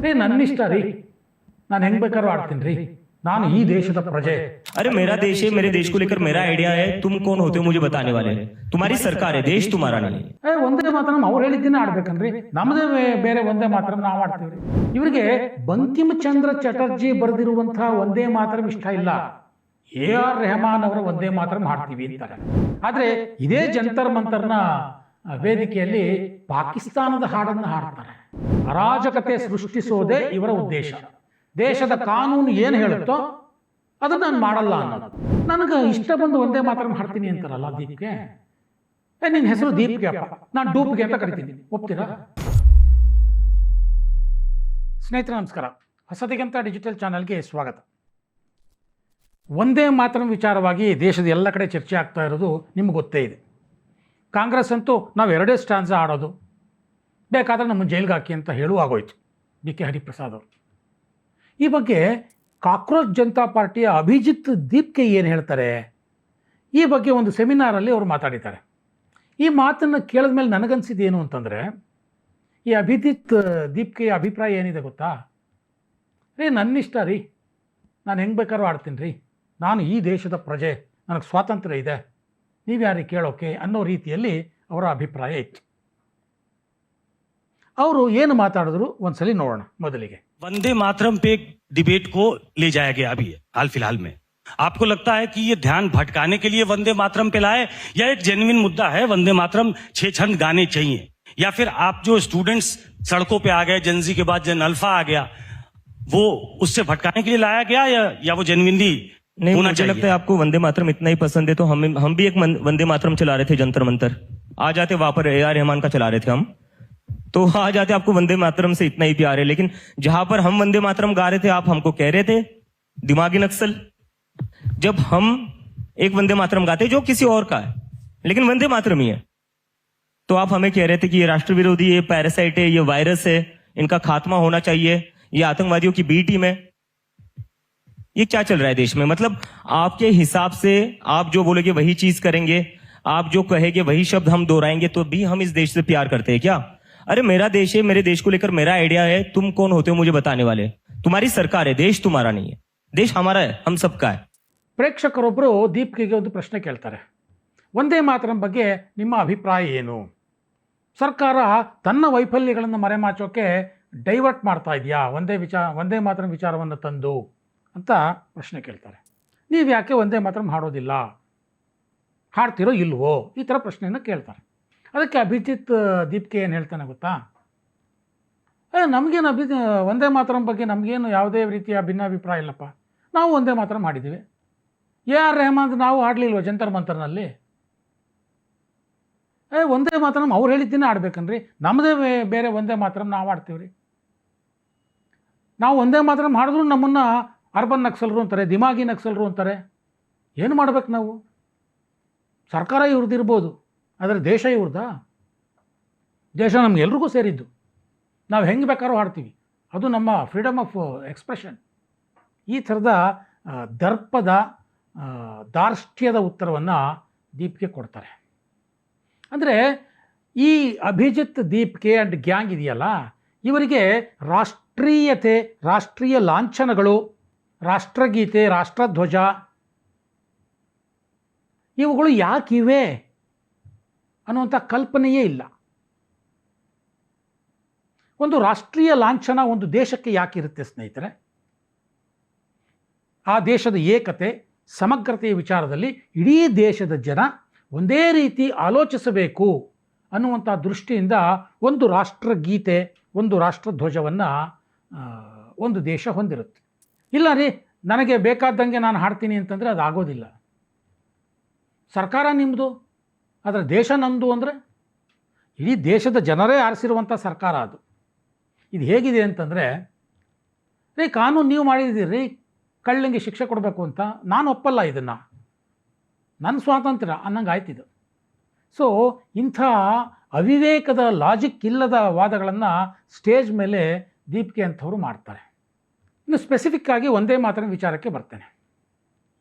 ರೀ ನನ್ನ ಇಷ್ಟ ರೀ, ನಾನು ಹೆಂಗ್ ಬೇಕಾದ್ರೂ ಆಡ್ತೀನಿ ರೀ, ನಾನು ಈ ದೇಶದ ಪ್ರಜೆ. अरे मेरा देश है, मेरे देश को लेकर मेरा आइडिया है, तुम कौन होते हो मुझे बताने वाले? तुम्हारी सरकार है, देश तुम्हारा नहीं है. ಒಂದೇ ಮಾತರಂ ಅವ್ರು ಹೇಳಿದ್ದನ್ನೇ ಆಡ್ಬೇಕನ್ರಿ, ನಮ್ಮದೇ ಬೇರೆ ಒಂದೇ ಮಾತರಂ ನಾವು ಆಡ್ತೀವ್ರಿ. ಇವರಿಗೆ ಬಂಕಿಂಚಂದ್ರ ಚಟರ್ಜಿ ಬರೆದಿರುವಂತಹ ಒಂದೇ ಮಾತರಂ ಇಷ್ಟ ಇಲ್ಲ, AR ರೆಹಮಾನ್ ಅವರ ಒಂದೇ ಮಾತರಂ ಹಾಡ್ತೀವಿ ಅಂತಾರೆ. ಆದ್ರೆ ಇದೇ ಜಂತರ್ ಮಂತರ್ನ ವೇದಿಕೆಯಲ್ಲಿ ಪಾಕಿಸ್ತಾನದ ಹಾಡನ್ನು ಹಾಡ್ತಾರೆ. ಅರಾಜಕತೆ ಸೃಷ್ಟಿಸೋದೇ ಇವರ ಉದ್ದೇಶ. ದೇಶದ ಕಾನೂನು ಏನು ಹೇಳುತ್ತೋ ಅದನ್ನ ನಾನು ಮಾಡಲ್ಲ ಅನ್ನೋದು. ನನಗೆ ಇಷ್ಟ ಬಂದು ಒಂದೇ ಮಾತ್ರ ಹಾಡ್ತೀನಿ ಅಂತಾರಲ್ಲ ದೀಪ್ಗೆ, ನಿನ್ನ ಹೆಸರು ದೀಪ್ಗೆ ಅಪ್ಪ, ನಾನು ಡೂಪ್ಗೆ ಅಂತ ಕರಿತೀನಿ, ಒಪ್ತೀರಾ? ಸ್ನೇಹಿತರೆ ನಮಸ್ಕಾರ, ಹೊಸದಿಗಂತ ಡಿಜಿಟಲ್ ಚಾನಲ್ಗೆ ಸ್ವಾಗತ. ಒಂದೇ ಮಾತ್ರ ವಿಚಾರವಾಗಿ ದೇಶದ ಎಲ್ಲ ಕಡೆ ಚರ್ಚೆ ಆಗ್ತಾ ಇರೋದು ನಿಮ್ಗೆ ಗೊತ್ತೇ ಇದೆ. ಕಾಂಗ್ರೆಸ್ ಅಂತೂ ನಾವು ಎರಡೇ ಸ್ಟ್ಯಾನ್ಸ ಆಡೋದು, ಬೇಕಾದರೆ ನಮ್ಮ ಜೈಲ್ಗೆ ಹಾಕಿ ಅಂತ ಹೇಳುವಾಗೋಯ್ತು DK ಹರಿಪ್ರಸಾದ್ ಅವರು. ಈ ಬಗ್ಗೆ ಕಾಕ್ರೋಚ್ ಜನತಾ ಪಾರ್ಟಿಯ ಅಭಿಜಿತ್ ದೀಪ್ಗೆ ಏನು ಹೇಳ್ತಾರೆ, ಈ ಬಗ್ಗೆ ಒಂದು ಸೆಮಿನಾರಲ್ಲಿ ಅವರು ಮಾತಾಡಿದ್ದಾರೆ. ಈ ಮಾತನ್ನು ಕೇಳಿದ ಮೇಲೆ ನನಗನ್ಸಿದ್ದು ಏನು ಅಂತಂದರೆ, ಈ ಅಭಿಜಿತ್ ದೀಪ್ಗೆ ಅಭಿಪ್ರಾಯ ಏನಿದೆ ಗೊತ್ತಾ? ರೀ ನನ್ನ ಇಷ್ಟ ರೀ, ನಾನು ಹೆಂಗೆ ಬೇಕಾದ್ರೂ ಆಡ್ತೀನಿ ರೀ, ನಾನು ಈ ದೇಶದ ಪ್ರಜೆ, ನನಗೆ ಸ್ವಾತಂತ್ರ್ಯ ಇದೆ, ನೀವು ಯಾರಿಗೆ ಕೇಳೋಕೆ ಅನ್ನೋ ರೀತಿಯಲ್ಲಿ ಅವರ ಅಭಿಪ್ರಾಯ ಇತ್ತು. ಅವರು ಏನು ಮಾತಾಡಿದ್ರು ಒಂದ್ಸಲಿ ನೋಡೋಣ. ಮೊದಲಿಗೆ वंदे मातरम पे डिबेट को ले जाया गया अभी हाल फिलहाल में. आपको लगता है कि ये ध्यान भटकाने के लिए वंदे मातरम पे लाए, या एक जेन्युइन मुद्दा है वंदे मातरम 6 छंद गाने चाहिए, या फिर आप जो स्टूडेंट्स सड़कों पे आ गए, जनजी के बाद जन अल्फा आ गया, वो उससे भटकाने के लिए लाया गया, या वो जेन्युइनली नहीं? मुझे लगता है आपको वंदे मातरम इतना ही पसंद है तो हम भी एक वंदे मातरम चला रहे थे जंतर मंतर, आ जाते वहां पर AR रहमान का चला रहे थे हम, तो आ जाते आपको वंदे मातरम से इतना ही प्यार है. लेकिन जहां पर हम वंदे मातरम गा रहे थे आप हमको कह रहे थे दिमागी नक्सल. जब हम एक वंदे मातरम गाते जो किसी और का है लेकिन वंदे मातरम ही है, तो आप हमें कह रहे थे कि ये राष्ट्र विरोधी, ये पैरासाइट है, ये वायरस है, इनका खात्मा होना चाहिए, ये आतंकवादियों की बी टीम है. ये क्या चल रहा है देश में? मतलब आपके हिसाब से आप जो बोलेगे वही चीज करेंगे, आप जो कहेंगे वही शब्द हम दोहराएंगे, तो भी हम इस देश से प्यार करते हैं क्या? अरे मेरा देश है, मेरे देश को लेकर मेरा आइडिया है, तुम कौन होते हो मुझे बताने वाले? तुम्हारी सरकार है, देश तुम्हारा नहीं है. देश हमारा है, हम सबका है. ಪ್ರೇಕ್ಷಕರೊಬ್ಬರು ದೀಪ್ಗೆ ಒಂದು ಪ್ರಶ್ನೆ ಕೇಳ್ತಾರೆ, ಒಂದೇ ಮಾತರಂ ಬಗ್ಗೆ ನಿಮ್ಮ ಅಭಿಪ್ರಾಯ ಏನು? ಸರ್ಕಾರ ತನ್ನ ವೈಫಲ್ಯಗಳನ್ನು ಮರೆಮಾಚೋಕೆ ಡೈವರ್ಟ್ ಮಾಡ್ತಾ ಇದೆಯಾ ಒಂದೇ ಮಾತರಂ ವಿಚಾರವನ್ನು ತಂದು ಅಂತ ಪ್ರಶ್ನೆ ಕೇಳ್ತಾರೆ. ನೀವು ಯಾಕೆ ಒಂದೇ ಮಾತರಂ ಹಾಡೋದಿಲ್ಲ, ಹಾಡ್ತಿರೋ ಇಲ್ವೋ, ಈ ಥರ ಪ್ರಶ್ನೆಯನ್ನು ಕೇಳ್ತಾರೆ. ಅದಕ್ಕೆ ಅಭಿಜಿತ್ ದೀಪ್ಗೆ ಏನು ಹೇಳ್ತಾನೆ ಗೊತ್ತಾ? ನಮಗೇನು ಒಂದೇ ಮಾತರಂ ಬಗ್ಗೆ ನಮಗೇನು ಯಾವುದೇ ರೀತಿಯ ಭಿನ್ನಾಭಿಪ್ರಾಯ ಇಲ್ಲಪ್ಪ, ನಾವು ಒಂದೇ ಮಾತರಂ ಮಾಡಿದ್ದೀವಿ. AR ರೆಹಮಾನ್ ನಾವು ಆಡಲಿಲ್ವ ಜಂತರ್ ಮಂತರ್ನಲ್ಲಿ? ಒಂದೇ ಮಾತರಂ ಅವ್ರು ಹೇಳಿದ್ದನ್ನೇ ಆಡ್ಬೇಕನ್ರಿ, ನಮ್ಮದೇ ಬೇರೆ ಒಂದೇ ಮಾತರಂ ನಾವು ಆಡ್ತೀವ್ರಿ. ನಾವು ಒಂದೇ ಮಾತರಂ ಹಾಡಿದ್ರು ನಮ್ಮನ್ನು ಅರ್ಬನ್ ನಕ್ಸಲರು ಅಂತಾರೆ, ದಿಮಾಗಿ ನಕ್ಸಲರು ಅಂತಾರೆ. ಏನು ಮಾಡ್ಬೇಕು ನಾವು? ಸರ್ಕಾರ ಇವ್ರದ್ದಿರ್ಬೋದು, ಆದರೆ ದೇಶ ಇವ್ರದಾ? ದೇಶ ನಮಗೆಲ್ರಿಗೂ ಸೇರಿದ್ದು, ನಾವು ಹೆಂಗೆ ಬೇಕಾದ್ರೂ ಹಾಡ್ತೀವಿ, ಅದು ನಮ್ಮ ಫ್ರೀಡಮ್ ಆಫ್ ಎಕ್ಸ್ಪ್ರೆಷನ್. ಈ ಥರದ ದರ್ಪದ ದಾರ್ಷ್ಟ್ಯದ ಉತ್ತರವನ್ನು ದೀಪ್ಗೆ ಕೊಡ್ತಾರೆ. ಅಂದರೆ ಈ ಅಭಿಜಿತ್ ದೀಪ್ಗೆ ಆ್ಯಂಡ್ ಗ್ಯಾಂಗ್ ಇದೆಯಲ್ಲ, ಇವರಿಗೆ ರಾಷ್ಟ್ರೀಯತೆ, ರಾಷ್ಟ್ರೀಯ ಲಾಂಛನಗಳು, ರಾಷ್ಟ್ರಗೀತೆ, ರಾಷ್ಟ್ರಧ್ವಜ ಇವುಗಳು ಯಾಕಿವೆ ಅನ್ನುವಂಥ ಕಲ್ಪನೆಯೇ ಇಲ್ಲ. ಒಂದು ರಾಷ್ಟ್ರೀಯ ಲಾಂಛನ ಒಂದು ದೇಶಕ್ಕೆ ಯಾಕಿರುತ್ತೆ ಸ್ನೇಹಿತರೆ? ಆ ದೇಶದ ಏಕತೆ, ಸಮಗ್ರತೆಯ ವಿಚಾರದಲ್ಲಿ ಇಡೀ ದೇಶದ ಜನ ಒಂದೇ ರೀತಿ ಆಲೋಚಿಸಬೇಕು ಅನ್ನುವಂಥ ದೃಷ್ಟಿಯಿಂದ ಒಂದು ರಾಷ್ಟ್ರಗೀತೆ, ಒಂದು ರಾಷ್ಟ್ರಧ್ವಜವನ್ನು ಒಂದು ದೇಶ ಹೊಂದಿರುತ್ತೆ. ಇಲ್ಲ ರೀ, ನನಗೆ ಬೇಕಾದಂಗೆ ನಾನು ಹಾಡ್ತೀನಿ ಅಂತಂದರೆ ಅದು ಆಗೋದಿಲ್ಲ. ಸರ್ಕಾರ ನಿಮ್ಮದು, ಆದರೆ ದೇಶ ನಮ್ಮದು ಅಂದರೆ ಇಡೀ ದೇಶದ ಜನರೇ ಆರಿಸಿರುವಂಥ ಸರ್ಕಾರ ಅದು. ಇದು ಹೇಗಿದೆ ಅಂತಂದರೆ, ರೀ ಕಾನೂನು ನೀವು ಮಾಡಿದ್ದೀರಿ, ಕಳ್ಳಂಗೆ ಶಿಕ್ಷೆ ಕೊಡಬೇಕು ಅಂತ, ನಾನು ಒಪ್ಪಲ್ಲ ಇದನ್ನು, ನನ್ನ ಸ್ವಾತಂತ್ರ್ಯ ಅನ್ನಂಗೆ ಆಯ್ತಿದ್ದು. ಸೊ ಇಂಥ ಅವಿವೇಕದ ಲಾಜಿಕ್ ಇಲ್ಲದ ವಾದಗಳನ್ನು ಸ್ಟೇಜ್ ಮೇಲೆ ದೀಪ್ಗೆ ಅಂಥವ್ರು ಮಾಡ್ತಾರೆ. ಇನ್ನು ಸ್ಪೆಸಿಫಿಕ್ ಆಗಿ ಒಂದೇ ಮಾತರಂ ವಿಚಾರಕ್ಕೆ ಬರ್ತೇನೆ.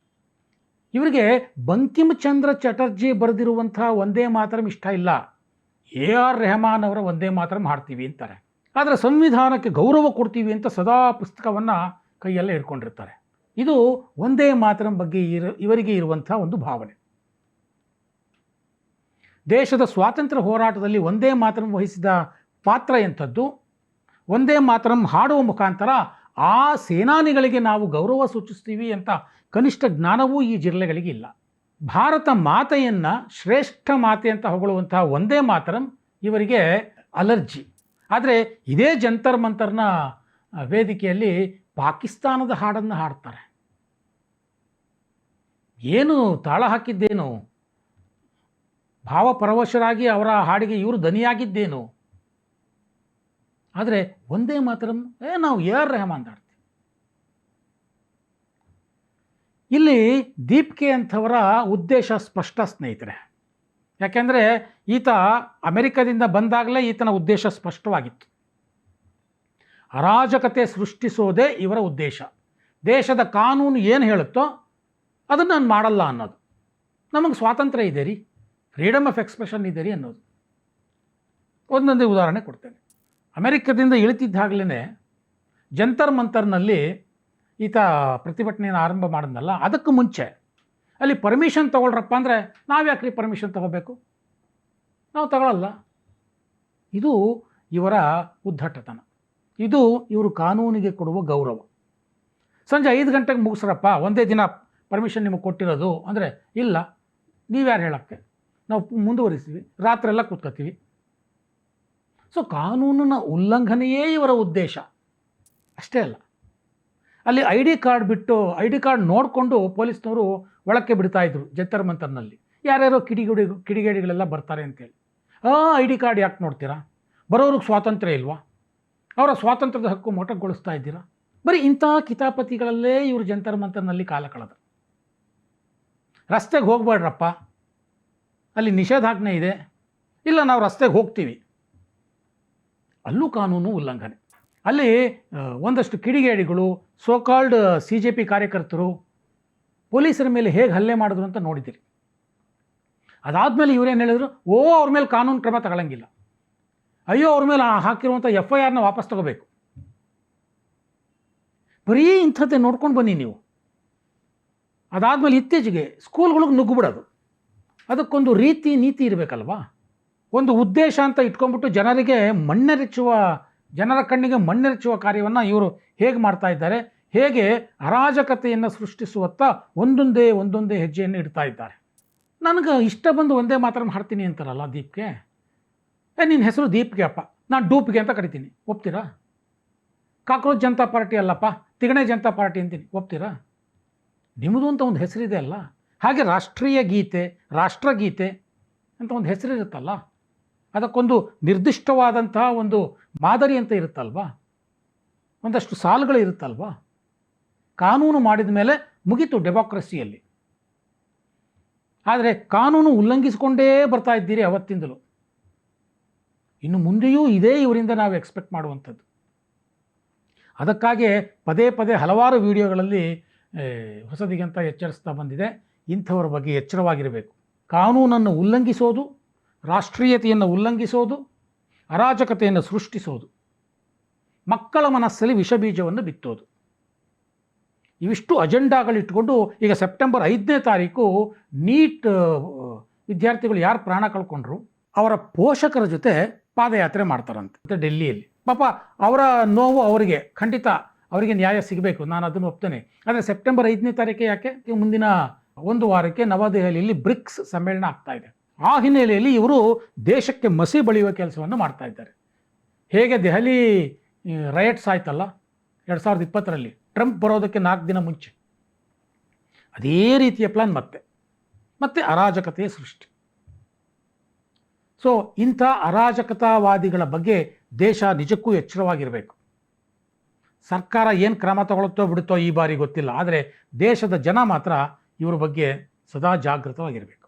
ಇವರಿಗೆ ಬಂಕಿಂಚಂದ್ರ ಚಟರ್ಜಿ ಬರೆದಿರುವಂಥ ಒಂದೇ ಮಾತರಂ ಇಷ್ಟ ಇಲ್ಲ, AR ರೆಹಮಾನ್ ಅವರ ಒಂದೇ ಮಾತರಂ ಹಾಡ್ತೀವಿ ಅಂತಾರೆ. ಆದರೆ ಸಂವಿಧಾನಕ್ಕೆ ಗೌರವ ಕೊಡ್ತೀವಿ ಅಂತ ಸದಾ ಪುಸ್ತಕವನ್ನು ಕೈಯಲ್ಲೇ ಇಟ್ಕೊಂಡಿರ್ತಾರೆ. ಇದು ಒಂದೇ ಮಾತರಂ ಬಗ್ಗೆ ಇವರಿಗೆ ಇರುವಂಥ ಒಂದು ಭಾವನೆ. ದೇಶದ ಸ್ವಾತಂತ್ರ್ಯ ಹೋರಾಟದಲ್ಲಿ ಒಂದೇ ಮಾತರಂ ವಹಿಸಿದ ಪಾತ್ರ ಎಂಥದ್ದು, ಒಂದೇ ಮಾತರಂ ಹಾಡುವ ಮುಖಾಂತರ ಆ ಸೇನಾನಿಗಳಿಗೆ ನಾವು ಗೌರವ ಸೂಚಿಸ್ತೀವಿ ಅಂತ ಕನಿಷ್ಠ ಜ್ಞಾನವೂ ಈ ಜಿರಳೆಗಳಿಗೆ ಇಲ್ಲ. ಭಾರತ ಮಾತೆಯನ್ನು ಶ್ರೇಷ್ಠ ಮಾತೆ ಅಂತ ಹೊಗಳುವಂತಹ ಒಂದೇ ಮಾತರಂ ಇವರಿಗೆ ಅಲರ್ಜಿ. ಆದರೆ ಇದೇ ಜಂತರ್ ಮಂತರ್ನ ವೇದಿಕೆಯಲ್ಲಿ ಪಾಕಿಸ್ತಾನದ ಹಾಡನ್ನು ಹಾಡ್ತಾರೆ. ಏನು ತಾಳ ಹಾಕಿದ್ದೇನು, ಭಾವಪರವಶರಾಗಿ ಅವರ ಹಾಡಿಗೆ ಇವರು ದನಿಯಾಗಿದ್ದೇನು. ಆದರೆ ಒಂದೇ ಮಾತರಂ ನಾವು AR ರೆಹಮಾನ್ ಹಾಡ್ತೀವಿ. ಇಲ್ಲಿ ದೀಪ್ಕೆ ಅಂಥವರ ಉದ್ದೇಶ ಸ್ಪಷ್ಟ ಸ್ನೇಹಿತರೆ. ಯಾಕೆಂದರೆ ಈತ ಅಮೆರಿಕದಿಂದ ಬಂದಾಗಲೇ ಈತನ ಉದ್ದೇಶ ಸ್ಪಷ್ಟವಾಗಿತ್ತು. ಅರಾಜಕತೆ ಸೃಷ್ಟಿಸೋದೇ ಇವರ ಉದ್ದೇಶ. ದೇಶದ ಕಾನೂನು ಏನು ಹೇಳುತ್ತೋ ಅದನ್ನು ನಾನು ಮಾಡಲ್ಲ ಅನ್ನೋದು. ನಮಗೆ ಸ್ವಾತಂತ್ರ್ಯ ಇದೆ ರೀ, ಫ್ರೀಡಮ್ ಆಫ್ ಎಕ್ಸ್ಪ್ರೆಷನ್ ಇದೆ ರೀ ಅನ್ನೋದು. ಒಂದೊಂದೇ ಉದಾಹರಣೆ ಕೊಡ್ತೇನೆ. ಅಮೆರಿಕದಿಂದ ಇಳಿತಿದ್ದಾಗಲೇ ಜಂತರ್ ಮಂತರ್ನಲ್ಲಿ ಈತ ಪ್ರತಿಭಟನೆಯನ್ನು ಆರಂಭ ಮಾಡಿದ್ನಲ್ಲ, ಅದಕ್ಕೂ ಮುಂಚೆ ಅಲ್ಲಿ ಪರ್ಮಿಷನ್ ತೊಗೊಳ್ರಪ್ಪ ಅಂದರೆ ನಾವು ಯಾಕ್ರಿ ಪರ್ಮಿಷನ್ ತೊಗೋಬೇಕು, ನಾವು ತಗೊಳ್ಳಲ್ಲ. ಇದು ಇವರ ಉದ್ದಟತನ, ಇದು ಇವರು ಕಾನೂನಿಗೆ ಕೊಡುವ ಗೌರವ. ಸಂಜೆ 5 ಗಂಟೆಗೆ ಮುಗಿಸ್ರಪ್ಪ, ಒಂದೇ ದಿನ ಪರ್ಮಿಷನ್ ನಿಮಗೆ ಕೊಟ್ಟಿರೋದು ಅಂದರೆ, ಇಲ್ಲ ನೀವ್ಯಾರು ಹೇಳೋಕ್ಕೆ, ನಾವು ಮುಂದುವರಿಸ್ತೀವಿ, ರಾತ್ರಿ ಎಲ್ಲ ಕೂತ್ಕೋತೀವಿ. ಸೊ ಕಾನೂನಿನ ಉಲ್ಲಂಘನೆಯೇ ಇವರ ಉದ್ದೇಶ, ಅಷ್ಟೇ ಅಲ್ಲ. ಅಲ್ಲಿ ID ಕಾರ್ಡ್ ಬಿಟ್ಟು ID ಕಾರ್ಡ್ ನೋಡಿಕೊಂಡು ಪೊಲೀಸ್ನವರು ಒಳಕ್ಕೆ ಬಿಡ್ತಾಯಿದ್ರು ಜಂತರ್ ಮಂತರ್ನಲ್ಲಿ. ಯಾರ್ಯಾರೋ ಕಿಡಿಗೇಡಿಗಳೆಲ್ಲ ಬರ್ತಾರೆ ಅಂತೇಳಿ. ID ಕಾರ್ಡ್ ಯಾಕೆ ನೋಡ್ತೀರಾ, ಬರೋರಿಗೆ ಸ್ವಾತಂತ್ರ್ಯ ಇಲ್ವಾ, ಅವರ ಸ್ವಾತಂತ್ರ್ಯದ ಹಕ್ಕು ಮೊಟಕುಗೊಳಿಸ್ತಾ ಇದ್ದೀರಾ. ಬರೀ ಇಂಥ ಕಿತಾಪತಿಗಳಲ್ಲೇ ಇವರು ಜಂತರ್ ಮಂತರ್ನಲ್ಲಿ ಕಾಲ ಕಳೆದರು. ರಸ್ತೆಗೆ ಹೋಗಬೇಡ್ರಪ್ಪ, ಅಲ್ಲಿ ನಿಷೇಧಾಜ್ಞೆ ಇದೆ, ಇಲ್ಲ ನಾವು ರಸ್ತೆಗೆ ಹೋಗ್ತೀವಿ, ಅಲ್ಲೂ ಕಾನೂನು ಉಲ್ಲಂಘನೆ. ಅಲ್ಲಿ ಒಂದಷ್ಟು ಕಿಡಿಗೇಡಿಗಳು, ಸೋಕಾಲ್ಡ್ CJP ಕಾರ್ಯಕರ್ತರು ಪೊಲೀಸರ ಮೇಲೆ ಹೇಗೆ ಹಲ್ಲೆ ಮಾಡಿದ್ರು ಅಂತ ನೋಡಿದ್ದೀರಿ. ಅದಾದಮೇಲೆ ಇವರೇನು ಹೇಳಿದ್ರು, ಅವ್ರ ಮೇಲೆ ಕಾನೂನು ಕ್ರಮ ತಗೊಳ್ಳಂಗಿಲ್ಲ, ಅಯ್ಯೋ ಅವ್ರ ಮೇಲೆ ಹಾಕಿರುವಂಥ FIRನ ವಾಪಸ್ ತಗೋಬೇಕು. ಬರೀ ಇಂಥದ್ದೇ ನೋಡ್ಕೊಂಡು ಬನ್ನಿ ನೀವು. ಅದಾದಮೇಲೆ ಇತ್ತೀಚೆಗೆ ಸ್ಕೂಲ್ಗಳಿಗೆ ನುಗ್ಗುಬಿಡೋದು, ಅದಕ್ಕೊಂದು ರೀತಿ ನೀತಿ ಇರಬೇಕಲ್ವಾ. ಒಂದು ಉದ್ದೇಶ ಅಂತ ಇಟ್ಕೊಂಡ್ಬಿಟ್ಟು ಜನರ ಕಣ್ಣಿಗೆ ಮಣ್ಣೆರಚುವ ಕಾರ್ಯವನ್ನು ಇವರು ಹೇಗೆ ಮಾಡ್ತಾ ಇದ್ದಾರೆ, ಹೇಗೆ ಅರಾಜಕತೆಯನ್ನು ಸೃಷ್ಟಿಸುವತ್ತ ಒಂದೊಂದೇ ಹೆಜ್ಜೆಯನ್ನು ಇಡ್ತಾ ಇದ್ದಾರೆ. ನನಗೆ ಇಷ್ಟ ಬಂದು ಒಂದೇ ಮಾತರಂ ಹಾಡ್ತೀನಿ ಅಂತಾರಲ್ಲ ದೀಪ್ಗೆ, ನಿನ್ನ ಹೆಸರು ದೀಪ್ಗೆ ಅಪ್ಪ, ನಾನು ಡೂಪ್ಗೆ ಅಂತ ಕರಿತೀನಿ, ಒಪ್ತೀರಾ? ಕಾಕ್ರೋಚ್ ಜನತಾ ಪಾರ್ಟಿ ಅಲ್ಲಪ್ಪ, ತಿಗಣೆ ಜನತಾ ಪಾರ್ಟಿ ಅಂತೀನಿ, ಒಪ್ತೀರಾ? ನಿಮ್ಮದು ಅಂತ ಒಂದು ಹೆಸರಿದೆ ಅಲ್ಲ. ಹಾಗೆ ರಾಷ್ಟ್ರೀಯ ಗೀತೆ, ರಾಷ್ಟ್ರಗೀತೆ ಅಂತ ಒಂದು ಹೆಸರಿರುತ್ತಲ್ಲ, ಅದಕ್ಕೊಂದು ನಿರ್ದಿಷ್ಟವಾದಂತಹ ಒಂದು ಮಾದರಿ ಅಂತ ಇರುತ್ತಲ್ವಾ, ಒಂದಷ್ಟು ಸಾಲುಗಳು ಇರುತ್ತಲ್ವಾ. ಕಾನೂನು ಮಾಡಿದ ಮೇಲೆ ಮುಗೀತು ಡೆಮೋಕ್ರಸಿಯಲ್ಲಿ. ಆದರೆ ಕಾನೂನು ಉಲ್ಲಂಘಿಸಿಕೊಂಡೇ ಬರ್ತಾ ಇದ್ದೀರಿ ಅವತ್ತಿಂದಲೂ, ಇನ್ನು ಮುಂದೆಯೂ ಇದೇ ಇವರಿಂದ ನಾವು ಎಕ್ಸ್ಪೆಕ್ಟ್ ಮಾಡುವಂಥದ್ದು. ಅದಕ್ಕಾಗಿ ಪದೇ ಪದೇ ಹಲವಾರು ವಿಡಿಯೋಗಳಲ್ಲಿ ಹೊಸದಿಗಂತ ಎಚ್ಚರಿಸ್ತಾ ಬಂದಿದೆ, ಇಂಥವರ ಬಗ್ಗೆ ಎಚ್ಚರವಾಗಿರಬೇಕು. ಕಾನೂನನ್ನು ಉಲ್ಲಂಘಿಸೋದು, ರಾಷ್ಟ್ರೀಯತೆಯನ್ನು ಉಲ್ಲಂಘಿಸೋದು, ಅರಾಜಕತೆಯನ್ನು ಸೃಷ್ಟಿಸೋದು, ಮಕ್ಕಳ ಮನಸ್ಸಲ್ಲಿ ವಿಷಬೀಜವನ್ನು ಬಿತ್ತೋದು, ಇವಿಷ್ಟು ಅಜೆಂಡಾಗಳಿಟ್ಕೊಂಡು ಈಗ ಸೆಪ್ಟೆಂಬರ್ 5ನೇ ತಾರೀಕು ನೀಟ್ ವಿದ್ಯಾರ್ಥಿಗಳು ಯಾರು ಪ್ರಾಣ ಕಳ್ಕೊಂಡ್ರು ಅವರ ಪೋಷಕರ ಜೊತೆ ಪಾದಯಾತ್ರೆ ಮಾಡ್ತಾರಂತೆ ಡೆಲ್ಲಿಯಲ್ಲಿ. ಪಾಪ ಅವರ ನೋವು ಅವರಿಗೆ, ಖಂಡಿತ ಅವರಿಗೆ ನ್ಯಾಯ ಸಿಗಬೇಕು, ನಾನು ಅದನ್ನು ಒಪ್ತೇನೆ. ಆದರೆ ಸೆಪ್ಟೆಂಬರ್ 5ನೇ ತಾರೀಕೆ ಯಾಕೆ? ಮುಂದಿನ ಒಂದು ವಾರಕ್ಕೆ ನವದೆಹಲಿಯಲ್ಲಿ ಬ್ರಿಕ್ಸ್ ಸಮ್ಮೇಳನ ಆಗ್ತಾ ಇದೆ. ಆ ಹಿನ್ನೆಲೆಯಲ್ಲಿ ಇವರು ದೇಶಕ್ಕೆ ಮಸಿ ಬಳಿಯುವ ಕೆಲಸವನ್ನು ಮಾಡ್ತಾ ಇದ್ದಾರೆ. ಹೇಗೆ ದೆಹಲಿ ರಯಟ್ಸ್ ಆಯ್ತಲ್ಲ 2020ರಲ್ಲಿ, ಟ್ರಂಪ್ ಬರೋದಕ್ಕೆ 4 ದಿನ ಮುಂಚೆ, ಅದೇ ರೀತಿಯ ಪ್ಲಾನ್ ಮತ್ತೆ ಅರಾಜಕತೆಯ ಸೃಷ್ಟಿ. ಸೊ ಇಂಥ ಅರಾಜಕತಾವಾದಿಗಳ ಬಗ್ಗೆ ದೇಶ ನಿಜಕ್ಕೂ ಎಚ್ಚರವಾಗಿರಬೇಕು. ಸರ್ಕಾರ ಏನು ಕ್ರಮ ತಗೊಳುತ್ತೋ ಬಿಡುತ್ತೋ ಈ ಬಾರಿ ಗೊತ್ತಿಲ್ಲ, ಆದರೆ ದೇಶದ ಜನ ಮಾತ್ರ ಇವ್ರ ಬಗ್ಗೆ ಸದಾ ಜಾಗೃತವಾಗಿರಬೇಕು.